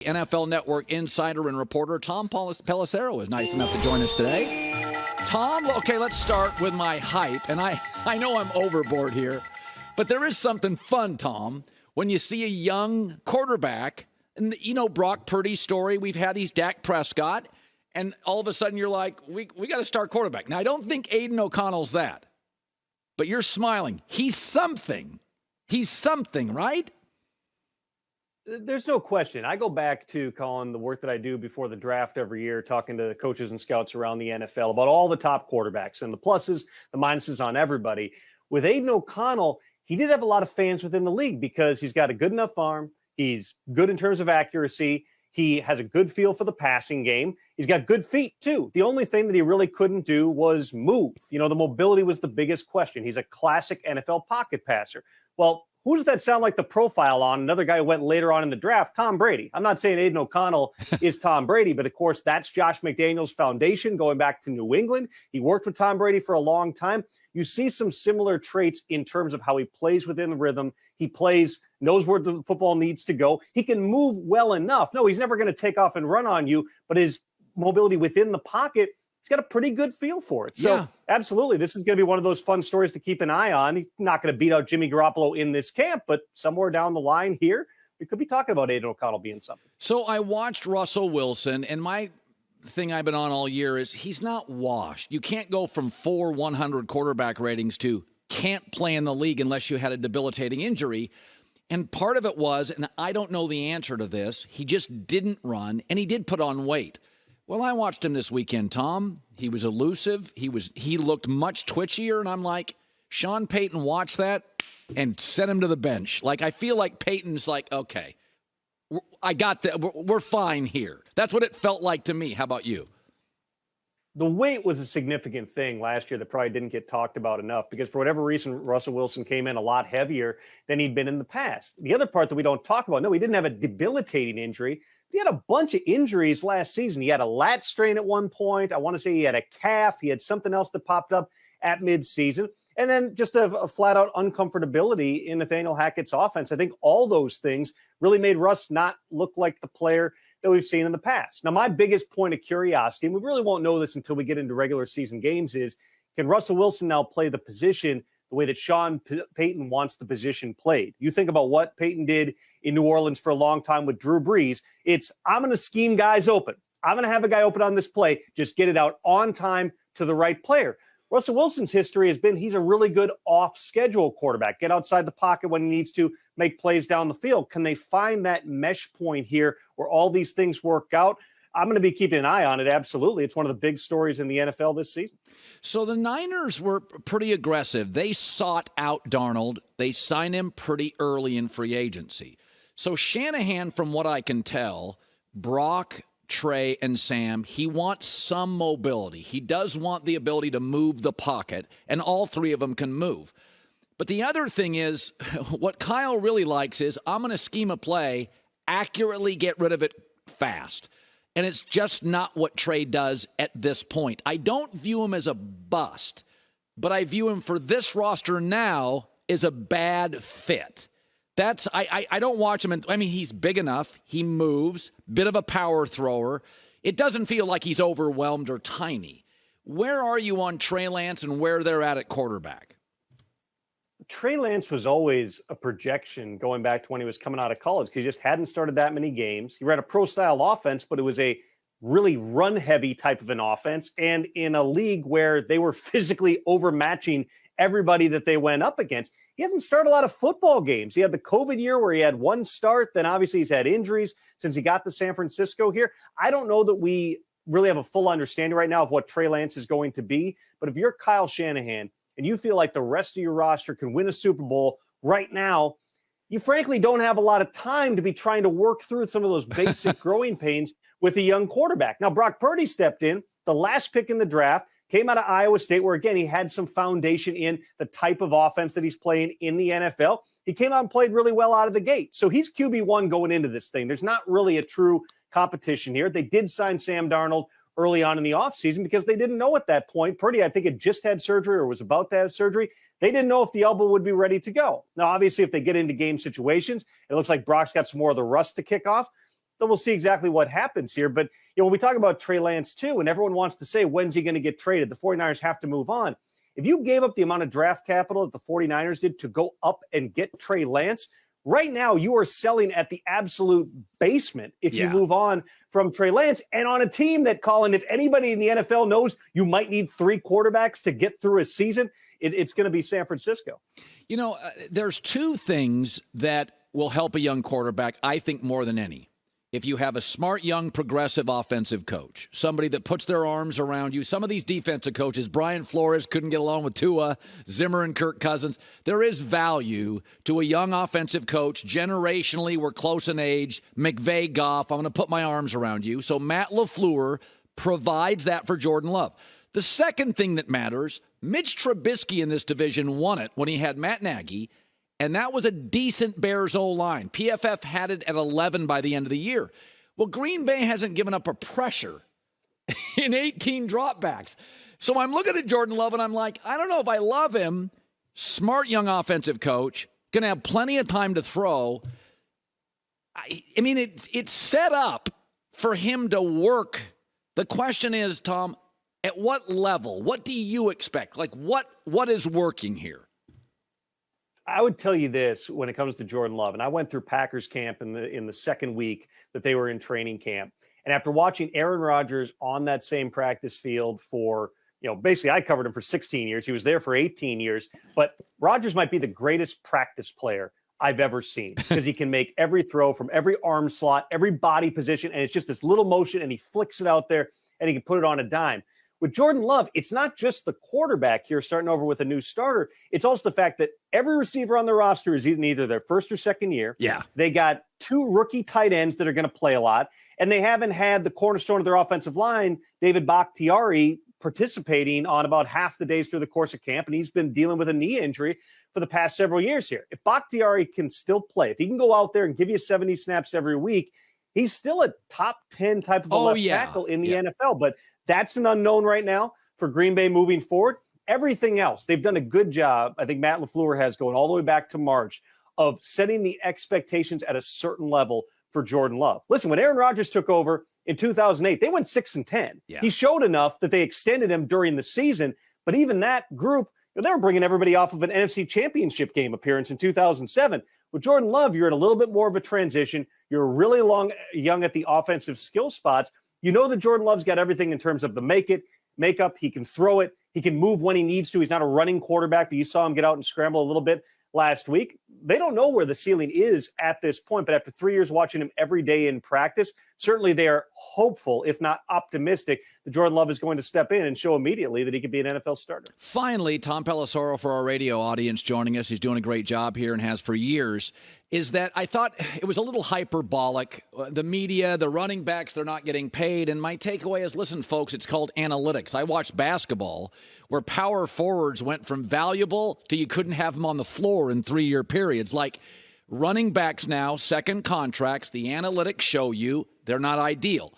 NFL Network insider and reporter Tom Pelissero is nice enough to join us today. Tom, okay, let's start with my hype. And I know I'm overboard here, but there is something fun, Tom, when you see a young quarterback. And, you know, Brock Purdy's story, we've had these Dak Prescott, and all of a sudden you're like, we got to start quarterback. Now, I don't think Aidan O'Connell's that, but you're smiling. He's something. He's something, right? There's no question. I go back to, Colin, the work that I do before the draft every year, talking to coaches and scouts around the NFL about all the top quarterbacks and the pluses, the minuses on everybody. With Aidan O'Connell, he did have a lot of fans within the league because he's got a good enough arm. He's good in terms of accuracy. He has a good feel for the passing game. He's got good feet, too. The only thing that he really couldn't do was move. You know, the mobility was the biggest question. He's a classic NFL pocket passer. Well, who does that sound like the profile on? Another guy who went later on in the draft, Tom Brady. I'm not saying Aidan O'Connell is Tom Brady, but of course, that's Josh McDaniels' foundation going back to New England. He worked with Tom Brady for a long time. You see some similar traits in terms of how he plays within the rhythm. He plays, knows where the football needs to go. He can move well enough. No, he's never going to take off and run on you, but his mobility within the pocket, he's got a pretty good feel for it. So, Absolutely, this is going to be one of those fun stories to keep an eye on. He's not going to beat out Jimmy Garoppolo in this camp, but somewhere down the line here, we could be talking about Aidan O'Connell being something. So I watched Russell Wilson, and my thing I've been on all year is he's not washed. You can't go from 100 quarterback ratings to can't play in the league unless you had a debilitating injury. And part of it was, and I don't know the answer to this, he just didn't run, and he did put on weight. Well, I watched him this weekend, Tom. He was elusive. He looked much twitchier, and I'm like, Sean Payton watched that and sent him to the bench. Like, I feel like Payton's like, okay, I got that. We're fine here. That's what it felt like to me. How about you? The weight was a significant thing last year that probably didn't get talked about enough because for whatever reason, Russell Wilson came in a lot heavier than he'd been in the past. The other part that we don't talk about, no, he didn't have a debilitating injury. He had a bunch of injuries last season. He had a lat strain at one point. I want to say he had a calf. He had something else that popped up at midseason. And then just a flat-out uncomfortability in Nathaniel Hackett's offense. I think all those things really made Russ not look like the player that we've seen in the past. Now, my biggest point of curiosity, and we really won't know this until we get into regular season games, is can Russell Wilson now play the position the way that Sean Payton wants the position played? You think about what Payton did in New Orleans for a long time with Drew Brees. It's, I'm going to scheme guys open. I'm going to have a guy open on this play. Just get it out on time to the right player. Russell Wilson's history has been he's a really good off-schedule quarterback. Get outside the pocket when he needs to, make plays down the field. Can they find that mesh point here where all these things work out? I'm going to be keeping an eye on it, absolutely. It's one of the big stories in the NFL this season. So the Niners were pretty aggressive. They sought out Darnold. They signed him pretty early in free agency. So Shanahan, from what I can tell, Brock, Trey, and Sam, he wants some mobility. He does want the ability to move the pocket, and all three of them can move. But the other thing is, what Kyle really likes is, I'm going to scheme a play, accurately get rid of it fast. And it's just not what Trey does at this point. I don't view him as a bust, but I view him for this roster now as a bad fit. That's I don't watch him. He's big enough. He moves, bit of a power thrower. It doesn't feel like he's overwhelmed or tiny. Where are you on Trey Lance and where they're at quarterback? Trey Lance was always a projection going back to when he was coming out of college because he just hadn't started that many games. He ran a pro-style offense, but it was a really run-heavy type of an offense and in a league where they were physically overmatching everybody that they went up against. He hasn't started a lot of football games. He had the COVID year where he had one start. Then obviously he's had injuries since he got to San Francisco here. I don't know that we really have a full understanding right now of what Trey Lance is going to be. But if you're Kyle Shanahan and you feel like the rest of your roster can win a Super Bowl right now, you frankly don't have a lot of time to be trying to work through some of those basic growing pains with a young quarterback. Now, Brock Purdy stepped in, the last pick in the draft, came out of Iowa State, where, again, he had some foundation in the type of offense that he's playing in the NFL. He came out and played really well out of the gate. So he's QB1 going into this thing. There's not really a true competition here. They did sign Sam Darnold early on in the offseason because they didn't know at that point. Purdy, I think, had just had surgery or was about to have surgery. They didn't know if the elbow would be ready to go. Now, obviously, if they get into game situations, it looks like Brock's got some more of the rust to kick off. then we'll see exactly what happens here. But when we talk about Trey Lance too, and everyone wants to say, when's he going to get traded? The 49ers have to move on. If you gave up the amount of draft capital that the 49ers did to go up and get Trey Lance, right now you are selling at the absolute basement if you move on from Trey Lance. And on a team that, Colin, if anybody in the NFL knows you might need 3 quarterbacks to get through a season, it's going to be San Francisco. There's 2 things that will help a young quarterback, I think, more than any. If you have a smart, young, progressive offensive coach, somebody that puts their arms around you. Some of these defensive coaches, Brian Flores couldn't get along with Tua, Zimmer and Kirk Cousins. There is value to a young offensive coach. Generationally, we're close in age. McVay, Goff, I'm going to put my arms around you. So Matt LaFleur provides that for Jordan Love. The second thing that matters, Mitch Trubisky in this division won it when he had Matt Nagy, and that was a decent Bears O-line. PFF had it at 11 by the end of the year. Well, Green Bay hasn't given up a pressure in 18 dropbacks. So I'm looking at Jordan Love, and I'm like, I don't know if I love him. Smart young offensive coach, going to have plenty of time to throw. I mean, it's set up for him to work. The question is, Tom, at what level? What do you expect? Like, what is working here? I would tell you this when it comes to Jordan Love, and I went through Packers camp in the second week that they were in training camp. And after watching Aaron Rodgers on that same practice field for, basically I covered him for 16 years. He was there for 18 years. But Rodgers might be the greatest practice player I've ever seen because he can make every throw from every arm slot, every body position, and it's just this little motion, and he flicks it out there, and he can put it on a dime. With Jordan Love, it's not just the quarterback here starting over with a new starter. It's also the fact that every receiver on the roster is in either their first or second year. Yeah. They got 2 rookie tight ends that are going to play a lot, and they haven't had the cornerstone of their offensive line, David Bakhtiari, participating on about half the days through the course of camp, and he's been dealing with a knee injury for the past several years here. If Bakhtiari can still play, if he can go out there and give you 70 snaps every week, he's still a top 10 type of a left tackle in the NFL. But that's an unknown right now for Green Bay moving forward. Everything else, they've done a good job. I think Matt LaFleur has going all the way back to March of setting the expectations at a certain level for Jordan Love. Listen, when Aaron Rodgers took over in 2008, they went 6-10. Yeah. He showed enough that they extended him during the season. But even that group, they were bringing everybody off of an NFC Championship game appearance in 2007. With Jordan Love, you're in a little bit more of a transition. You're really young at the offensive skill spots. You know that Jordan Love's got everything in terms of the makeup. He can throw it. He can move when he needs to. He's not a running quarterback, but you saw him get out and scramble a little bit last week. They don't know where the ceiling is at this point, but after 3 years watching him every day in practice, certainly they are hopeful, if not optimistic, that Jordan Love is going to step in and show immediately that he could be an NFL starter. Finally, Tom Pelissero, for our radio audience joining us, he's doing a great job here and has for years, is that I thought it was a little hyperbolic. The media, the running backs, they're not getting paid. And my takeaway is, listen, folks, it's called analytics. I watched basketball where power forwards went from valuable to you couldn't have them on the floor in 3-year periods. Like running backs now, second contracts, the analytics show you they're not ideal.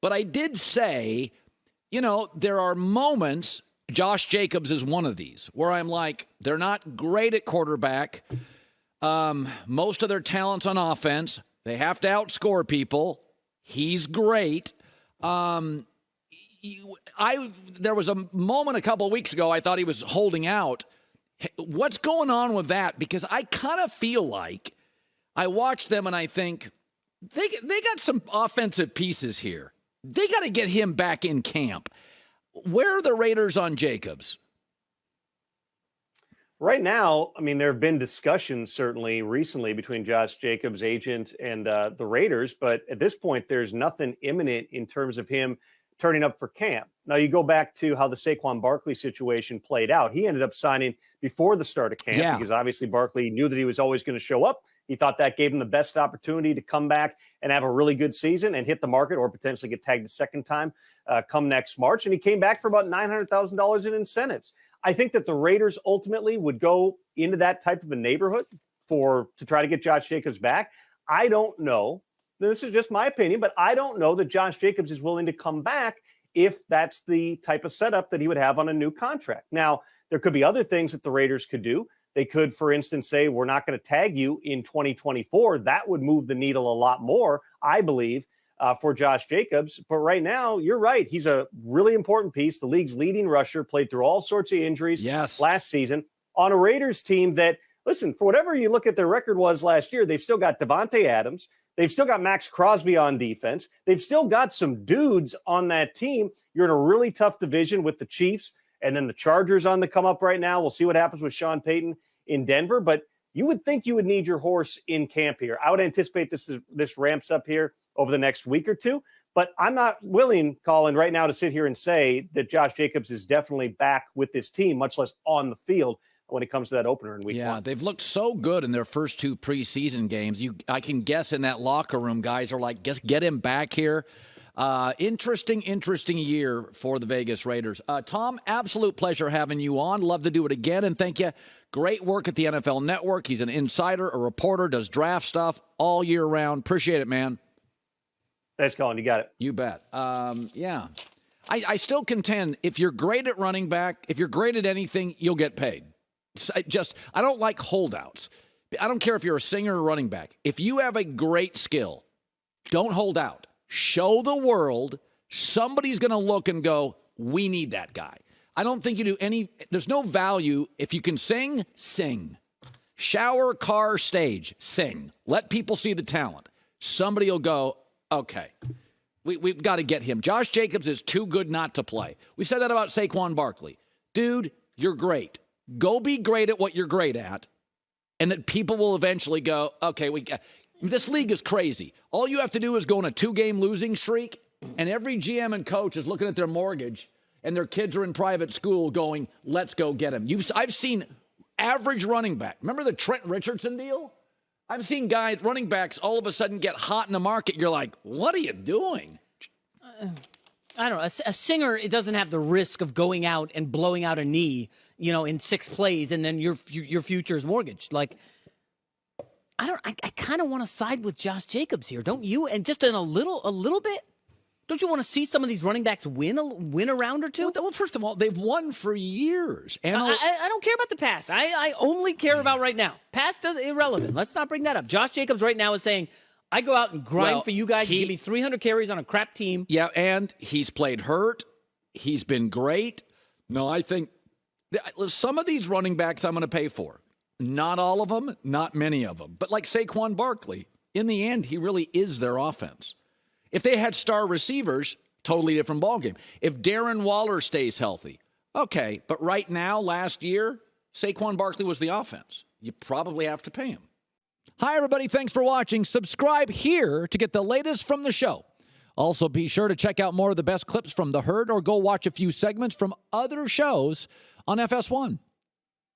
But I did say, there are moments, Josh Jacobs is one of these, where I'm like, they're not great at quarterback. Most of their talent's on offense. They have to outscore people. He's great. There was a moment a couple of weeks ago I thought he was holding out. What's going on with that? Because I kind of feel like I watch them and I think they got some offensive pieces here. They got to get him back in camp. Where are the Raiders on Jacobs? Right now, I mean, there have been discussions certainly recently between Josh Jacobs' agent and the Raiders, but at this point, there's nothing imminent in terms of him turning up for camp. Now, you go back to how the Saquon Barkley situation played out. He ended up signing before the start of camp because obviously Barkley knew that he was always going to show up. He thought that gave him the best opportunity to come back and have a really good season and hit the market or potentially get tagged the second time come next March. And he came back for about $900,000 in incentives. I think that the Raiders ultimately would go into that type of a neighborhood to try to get Josh Jacobs back. I don't know. This is just my opinion, but I don't know that Josh Jacobs is willing to come back if that's the type of setup that he would have on a new contract. Now, there could be other things that the Raiders could do. They could, for instance, say, we're not going to tag you in 2024. That would move the needle a lot more I believe, for Josh Jacobs. But right now, you're right. He's a really important piece. The league's leading rusher, played through all sorts of injuries last season on a Raiders team that, listen, for whatever you look at their record was last year, they've still got Devontae Adams. They've still got Max Crosby on defense. They've still got some dudes on that team. You're in a really tough division with the Chiefs and then the Chargers on the come up right now. We'll see what happens with Sean Payton in Denver, but you would think you would need your horse in camp here. I would anticipate this ramps up here over the next week or two, but I'm not willing, Colin, right now to sit here and say that Josh Jacobs is definitely back with this team, much less on the field when it comes to that opener in week 1. Yeah, they've looked so good in their first 2 preseason games. I can guess in that locker room, guys are like, just get him back here. Interesting year for the Vegas Raiders. Tom, absolute pleasure having you on. Love to do it again, and thank you. Great work at the NFL Network. He's an insider, a reporter, does draft stuff all year round. Appreciate it, man. Thanks, Colin. You got it. You bet. Yeah. I still contend if you're great at running back, if you're great at anything, you'll get paid. I don't like holdouts. I don't care if you're a singer or running back. If you have a great skill, don't hold out. Show the world. Somebody's going to look and go, we need that guy. I don't think you do there's no value. If you can sing, sing. Shower, car, stage, sing. Let people see the talent. Somebody will go, okay, we've got to get him. Josh Jacobs is too good not to play. We said that about Saquon Barkley. Dude, you're great. Go be great at what you're great at, and that people will eventually go, okay, this league is crazy. All you have to do is go on a 2-game losing streak, and every GM and coach is looking at their mortgage, and their kids are in private school going, let's go get him. I've seen average running back. Remember the Trent Richardson deal? I've seen guys, running backs, all of a sudden get hot in the market. You're like, what are you doing? I don't know. A singer, it doesn't have the risk of going out and blowing out a knee, in 6 plays, and then your future is mortgaged. Like, I kind of want to side with Josh Jacobs here, don't you? And just in a little bit, don't you want to see some of these running backs win a round or two? Well, first of all, they've won for years. And I don't care about the past. I only care about right now. Past is irrelevant. Let's not bring that up. Josh Jacobs right now is saying, I go out and grind for you guys. You give me 300 carries on a crap team. Yeah, and he's played hurt. He's been great. No, I think some of these running backs I'm going to pay for. Not all of them, not many of them. But like Saquon Barkley, in the end, he really is their offense. If they had star receivers, totally different ballgame. If Darren Waller stays healthy, okay. But right now, last year, Saquon Barkley was the offense. You probably have to pay him. Hi, everybody. Thanks for watching. Subscribe here to get the latest from the show. Also, be sure to check out more of the best clips from The Herd or go watch a few segments from other shows on FS1.